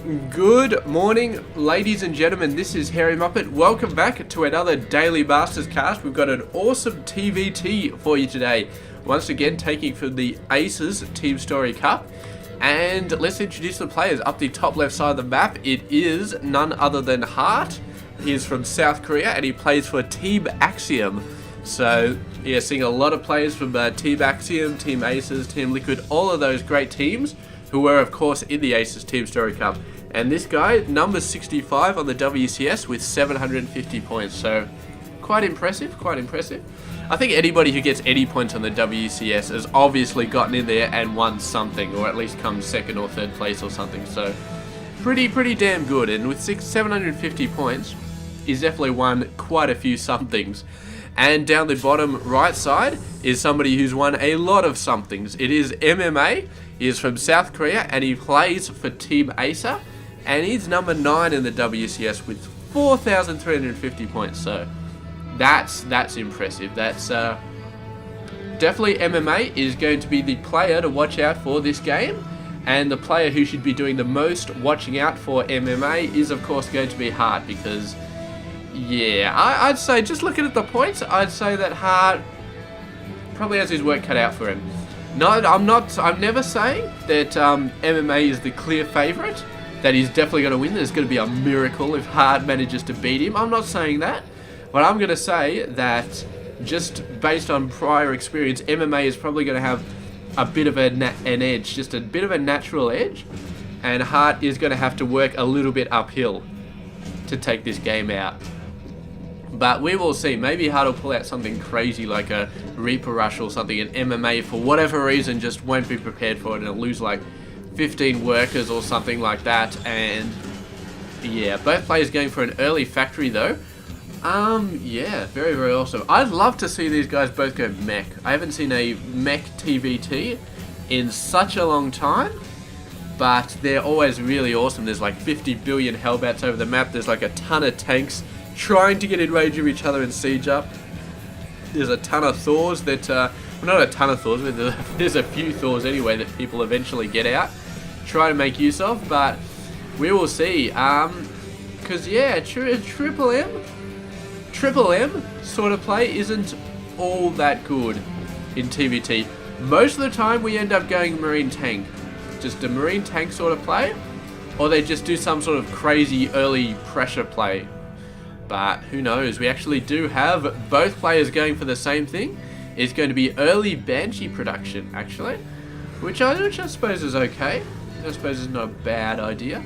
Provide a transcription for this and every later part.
Good morning, ladies and gentlemen. This is Harry Muppet. Welcome back to another Daily Masters cast. We've got an awesome TvT for you today. Once again, taking from the Aces Team Story Cup. And let's introduce the players. Up the top left side of the map, it is none other than Hart. He is from South Korea and he plays for Team Axiom. So, yeah, seeing a lot of players from Team Axiom, Team Aces, Team Liquid, all of those great teams who were, of course, in the Aces Team Story Cup. And this guy, number 65 on the WCS with 750 points. So, quite impressive, quite impressive. I think anybody who gets any points on the WCS has obviously gotten in there and won something, or at least come second or third place or something. So, pretty damn good. And with 750 points, he's definitely won quite a few somethings. And down the bottom right side is somebody who's won a lot of somethings. It is MMA. He is from South Korea and he plays for Team Acer. And he's number 9 in the WCS with 4,350 points. So that's impressive. That's definitely MMA is going to be the player to watch out for this game. And the player who should be doing the most watching out for MMA is, of course, going to be Hart. Because, yeah, I'd say, just looking at the points, I'd say that Hart probably has his work cut out for him. No, I'm never saying that MMA is the clear favourite, that he's definitely going to win. There's going to be a miracle if Hart manages to beat him. I'm not saying that. But I'm going to say that just based on prior experience, MMA is probably going to have a bit of an edge, just a bit of a natural edge. And Hart is going to have to work a little bit uphill to take this game out. But we will see. Maybe Hart will pull out something crazy like a Reaper Rush or something, and MMA, for whatever reason, just won't be prepared for it and it'll lose like 15 workers or something like that. And yeah, both players going for an early factory though. Yeah, very awesome. I'd love to see these guys both go mech. I haven't seen a mech TvT in such a long time, but they're always really awesome. There's like 50 billion Hellbats over the map. There's like a ton of tanks trying to get in range of each other and siege up. There's a ton of Thors that, well, not a ton of Thors, but there's a few Thors anyway that people eventually get out, try to make use of, but we will see. Because, yeah, Triple M sort of play isn't all that good in TvT. Most of the time we end up going Marine Tank. Just a Marine Tank sort of play, or they just do some sort of crazy early pressure play. But who knows, we actually do have both players going for the same thing. It's going to be early Banshee production, actually, which I suppose is okay. I suppose is not a bad idea.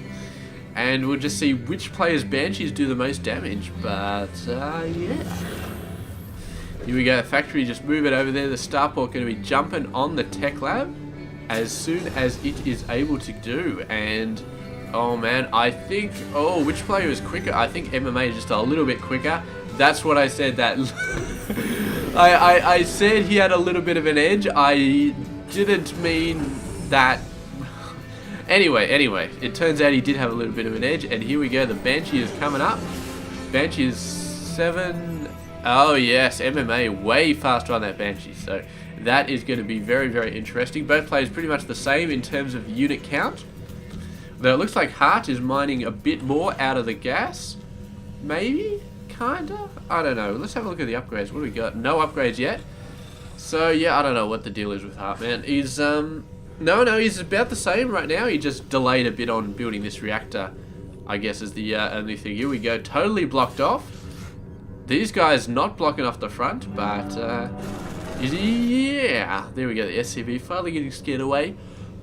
And we'll just see which player's Banshees do the most damage. But, yeah. Here we go, factory, just move it over there. The Starport going to be jumping on the Tech Lab as soon as it is able to do. And, oh man, I think, oh, which player is quicker? I think MMA is just a little bit quicker. That's what I said, that I said he had a little bit of an edge. I didn't mean that. Anyway, it turns out he did have a little bit of an edge, and here we go, the Banshee is coming up. Banshee is 7, oh yes, MMA way faster on that Banshee, so that is going to be very interesting. Both players pretty much the same in terms of unit count, though it looks like Hart is mining a bit more out of the gas, maybe, kinda, I don't know. Let's have a look at the upgrades. What do we got? No upgrades yet, so yeah, I don't know what the deal is with Hart, man. He's No, he's about the same right now. He just delayed a bit on building this reactor, I guess, is the only thing. Here we go, totally blocked off. These guys not blocking off the front, but, yeah. There we go, the SCV finally getting scared away.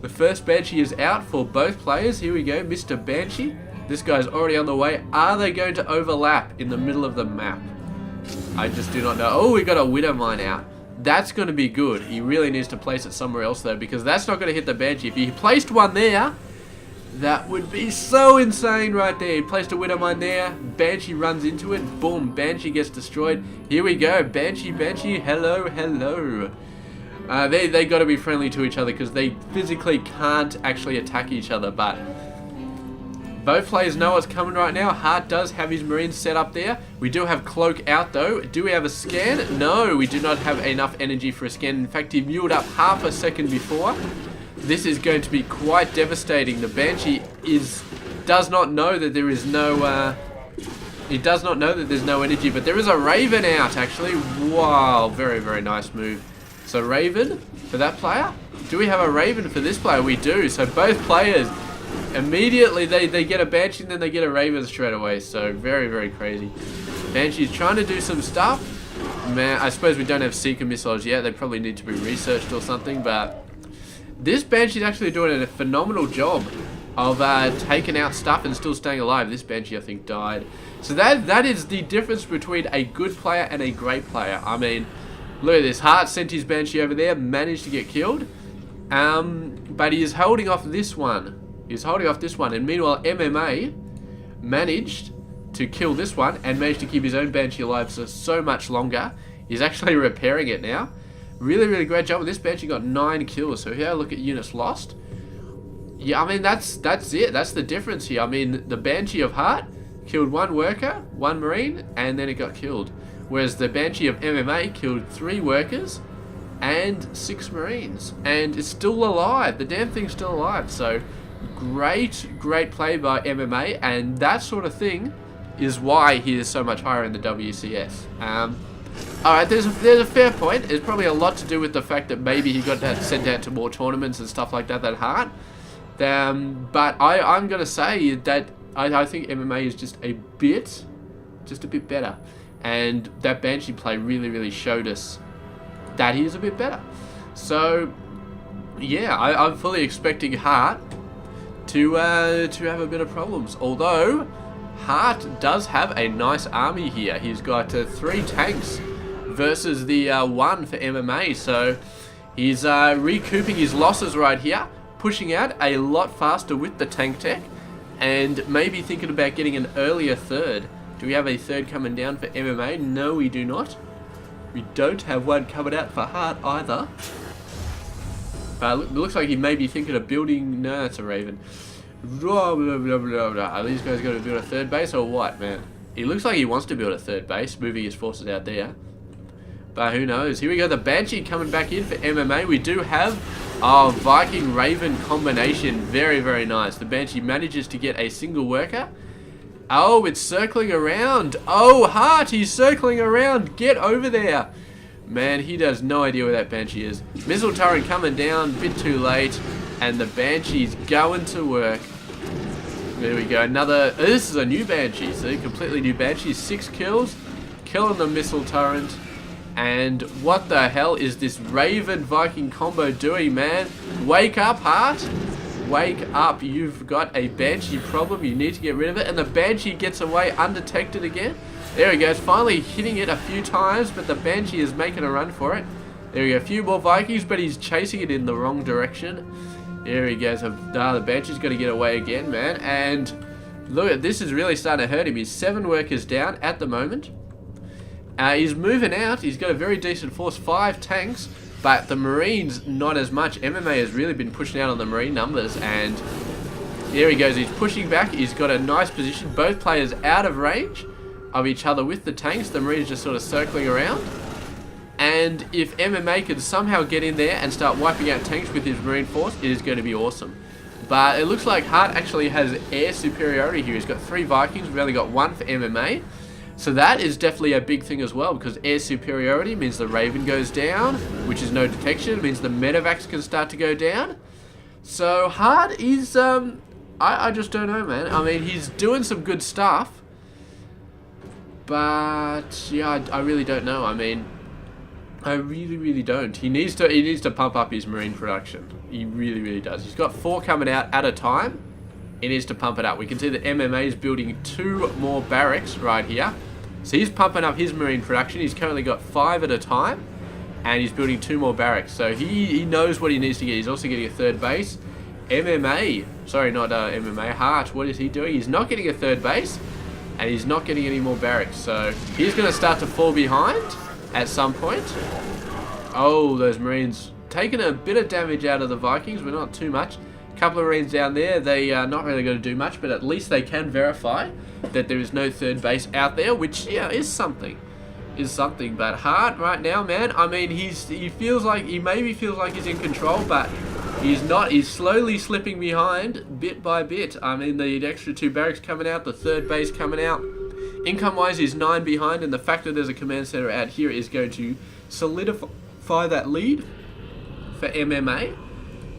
The first Banshee is out for both players. Here we go, Mr. Banshee. This guy's already on the way. Are they going to overlap in the middle of the map? I just do not know. Oh, we got a Widow Mine out. That's going to be good. He really needs to place it somewhere else, though, because that's not going to hit the Banshee. If he placed one there, that would be so insane right there. He placed a Widow Mine there. Banshee runs into it. Boom. Banshee gets destroyed. Here we go. Banshee. Hello. They got to be friendly to each other because they physically can't actually attack each other, but both players know what's coming right now. Hart does have his Marines set up there. We do have Cloak out though. Do we have a scan? No, we do not have enough energy for a scan. In fact, he muled up half a second before. This is going to be quite devastating. The Banshee is does not know that there is no, he does not know that there's no energy, but there is a Raven out, actually. Wow, very, very nice move. So Raven for that player. Do we have a Raven for this player? We do. So both players, immediately they get a Banshee and then they get a Raven straight away. So very, very crazy. Banshee's trying to do some stuff. Man, I suppose we don't have Seeker missiles yet. They probably need to be researched or something, but this Banshee's actually doing a phenomenal job of taking out stuff and still staying alive. This Banshee, I think, died. So that is the difference between a good player and a great player. I mean, look at this. Hart sent his Banshee over there, managed to get killed. But he is holding off this one. He's holding off this one. And meanwhile, MMA managed to kill this one and managed to keep his own Banshee alive for so much longer. He's actually repairing it now. Really, really great job. This Banshee got 9 kills. So here, look at units lost. Yeah, I mean, that's it. That's the difference here. I mean, the Banshee of Hart killed 1 worker, 1 Marine, and then it got killed. Whereas the Banshee of MMA killed 3 workers and 6 Marines. And it's still alive. The damn thing's still alive. So, great play by MMA. And that sort of thing is why he is so much higher in the WCS. Alright, there's a fair point. It's probably a lot to do with the fact that maybe he got sent out to more tournaments and stuff like that than Hart. But I'm going to say that I think MMA is just a bit better. And that Banshee play really, really showed us that he is a bit better. So, yeah, I'm fully expecting Hart to have a bit of problems. Although, Hart does have a nice army here. He's got 3 tanks versus the 1 for MMA. So, he's recouping his losses right here. Pushing out a lot faster with the tank tech. And maybe thinking about getting an earlier third. Do we have a third coming down for MMA? No, we do not. We don't have one coming out for Hart either. It looks like he may be thinking of building... No, that's a Raven. Are these guys going to build a third base or what, man? He looks like he wants to build a third base, moving his forces out there. But who knows? Here we go, the Banshee coming back in for MMA. We do have our Viking-Raven combination. Very, very nice. The Banshee manages to get a single worker. Oh, it's circling around. Oh, Hart, he's circling around. Get over there. Man, he has no idea where that Banshee is. Missile turret coming down, a bit too late. And the Banshee's going to work. There we go. Another... this is a new Banshee. So a completely new Banshee. 6 kills. Killing the missile turret. And what the hell is this Raven Viking combo doing, man? Wake up, Hart. Wake up. You've got a Banshee problem. You need to get rid of it. And the Banshee gets away undetected again. There he goes. Finally hitting it a few times. But the Banshee is making a run for it. There we go. A few more Vikings. But he's chasing it in the wrong direction. There he goes. The Banshee's got to get away again, man. And look, this is really starting to hurt him. He's 7 workers down at the moment. He's moving out. He's got a very decent force. 5 tanks. But the Marines, not as much. MMA has really been pushing out on the Marine numbers. And there he goes. He's pushing back. He's got a nice position. Both players out of range of each other with the tanks. The Marines just sort of circling around. And if MMA can somehow get in there and start wiping out tanks with his Marine force, it is going to be awesome. But it looks like Hart actually has air superiority here. He's got 3 Vikings. We've only got 1 for MMA. So that is definitely a big thing as well, because air superiority means the Raven goes down, which is no detection. It means the medevacs can start to go down. So Hart is, I just don't know, man. I mean, he's doing some good stuff. But, yeah, I really don't know. I mean... I really, really don't. He needs to pump up his Marine production. He really, really does. He's got 4 coming out at a time. He needs to pump it up. We can see that MMA is building 2 more barracks right here. So he's pumping up his Marine production. He's currently got 5 at a time. And he's building 2 more barracks. So he knows what he needs to get. He's also getting a 3rd base. MMA. Sorry, not MMA. Hart. What is he doing? He's not getting a 3rd base. And he's not getting any more barracks. So he's going to start to fall behind at some point. Oh, those Marines taking a bit of damage out of the Vikings, but not too much. A couple of Marines down there, they are not really going to do much, but at least they can verify that there is no 3rd base out there, which, yeah, is something. But Hart right now, man, I mean, he maybe feels like he's in control, but He's not. He's slowly slipping behind, bit by bit. I mean, the extra 2 barracks coming out, the 3rd base coming out. Income-wise, he's 9 behind, and the fact that there's a command center out here is going to solidify that lead for MMA.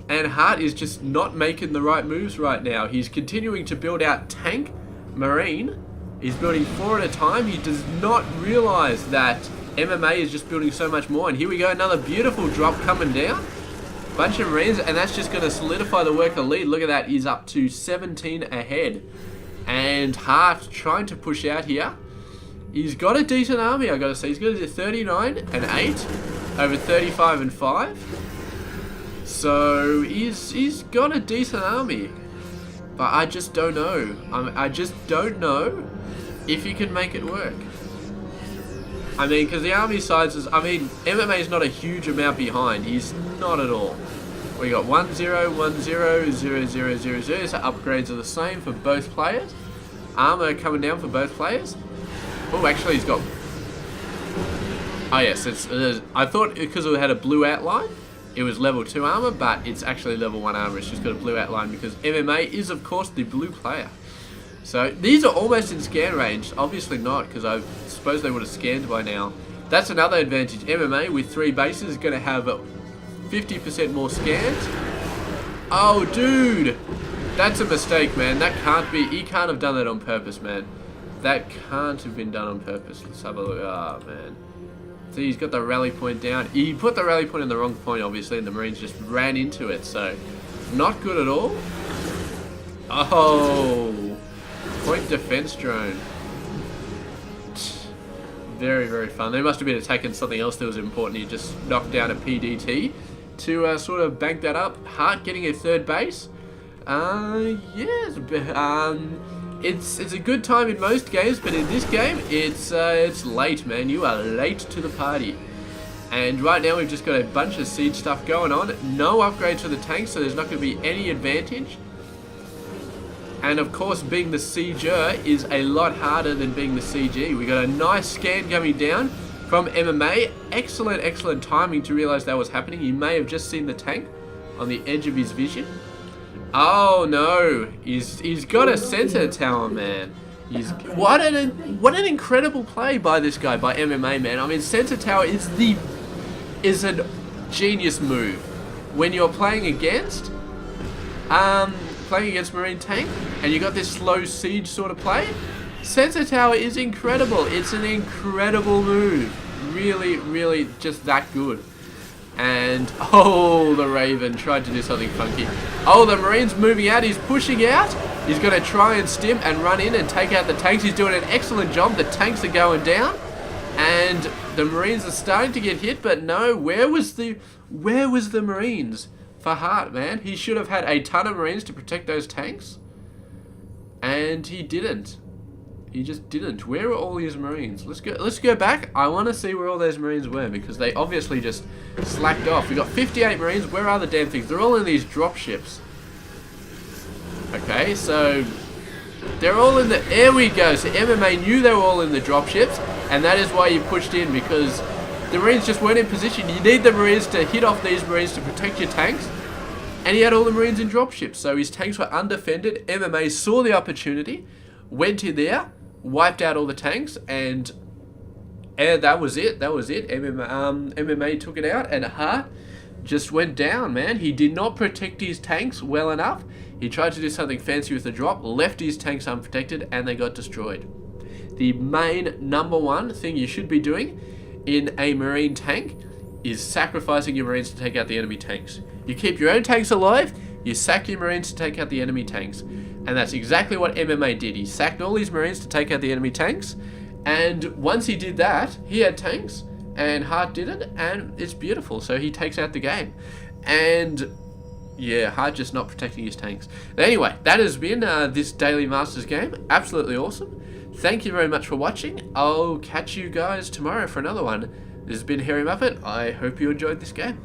And Hart is just not making the right moves right now. He's continuing to build out tank, marine. He's building 4 at a time. He does not realize that MMA is just building so much more. And here we go, another beautiful drop coming down. Bunch of marines, and that's just going to solidify the worker lead. Look at that, he's up to 17 ahead. And Hart trying to push out here. He's got a decent army, I gotta say. He's got a 39 and 8 over 35 and 5. So he's got a decent army. But I just don't know. I just don't know if he can make it work. I mean, because the army sizes, I mean, MMA is not a huge amount behind. He's not at all. We got 1 0, 1 0, 0 0 0 0. So upgrades are the same for both players. Armor coming down for both players. Oh, actually, he's got. Oh yes, I thought because it had a blue outline, it was level 2 armor, but it's actually level 1 armor. It's just got a blue outline because MMA is, of course, the blue player. So these are almost in scan range. Obviously not, because I suppose they would have scanned by now. That's another advantage. MMA with 3 bases is going to have 50% more scans. Oh, dude! That's a mistake, man. That can't be... He can't have done that on purpose, man. That can't have been done on purpose. Let's have a look. Oh, man. See, he's got the rally point down. He put the rally point in the wrong point, obviously, and the Marines just ran into it. So, not good at all. Oh... Point defense drone. Very, very fun. They must have been attacking something else that was important. He just knocked down a PDT to sort of bank that up. Hart getting a 3rd base. Yes. It's a good time in most games, but in this game, it's late, man. You are late to the party. And right now, we've just got a bunch of siege stuff going on. No upgrades for the tanks, so there's not going to be any advantage. And of course, being the sieger is a lot harder than being the CG. We got a nice scan coming down from MMA. Excellent, excellent timing to realize that was happening. He may have just seen the tank on the edge of his vision. Oh no, he's got a sensor tower, man. What an incredible play by this guy, by MMA, man. I mean, sensor tower is a genius move when you're playing against Marine tank, and you got this slow siege sort of play. Sensor tower is incredible. It's an incredible move. Really, really just that good. And, oh, the Raven tried to do something funky. Oh, the Marine's moving out. He's pushing out. He's going to try and stim and run in and take out the tanks. He's doing an excellent job. The tanks are going down. And the Marines are starting to get hit, but no, where was the Marines? For Hart, man. He should have had a ton of Marines to protect those tanks. And he didn't. He just didn't. Where are all his Marines? Let's go back. I want to see where all those Marines were, because they obviously just slacked off. We got 58 Marines. Where are the damn things? They're all in these drop ships. Okay, so they're all in the... There we go. So MMA knew they were all in the drop ships, and that is why you pushed in, because the Marines just weren't in position. You need the Marines to hit off these Marines to protect your tanks. And he had all the Marines in dropships, so his tanks were undefended. MMA saw the opportunity, went in there, wiped out all the tanks, and that was it. That was it. MMA took it out, and Hart just went down, man. He did not protect his tanks well enough. He tried to do something fancy with the drop, left his tanks unprotected, and they got destroyed. The main #1 thing you should be doing in a Marine tank is sacrificing your Marines to take out the enemy tanks. You keep your own tanks alive, you sack your Marines to take out the enemy tanks. And that's exactly what MMA did. He sacked all his Marines to take out the enemy tanks. And once he did that, he had tanks, and Hart didn't, and it's beautiful. So he takes out the game. And yeah, Hart just not protecting his tanks. Anyway, that has been this Daily Masters game. Absolutely awesome. Thank you very much for watching. I'll catch you guys tomorrow for another one. This has been Hairy Muppet. I hope you enjoyed this game.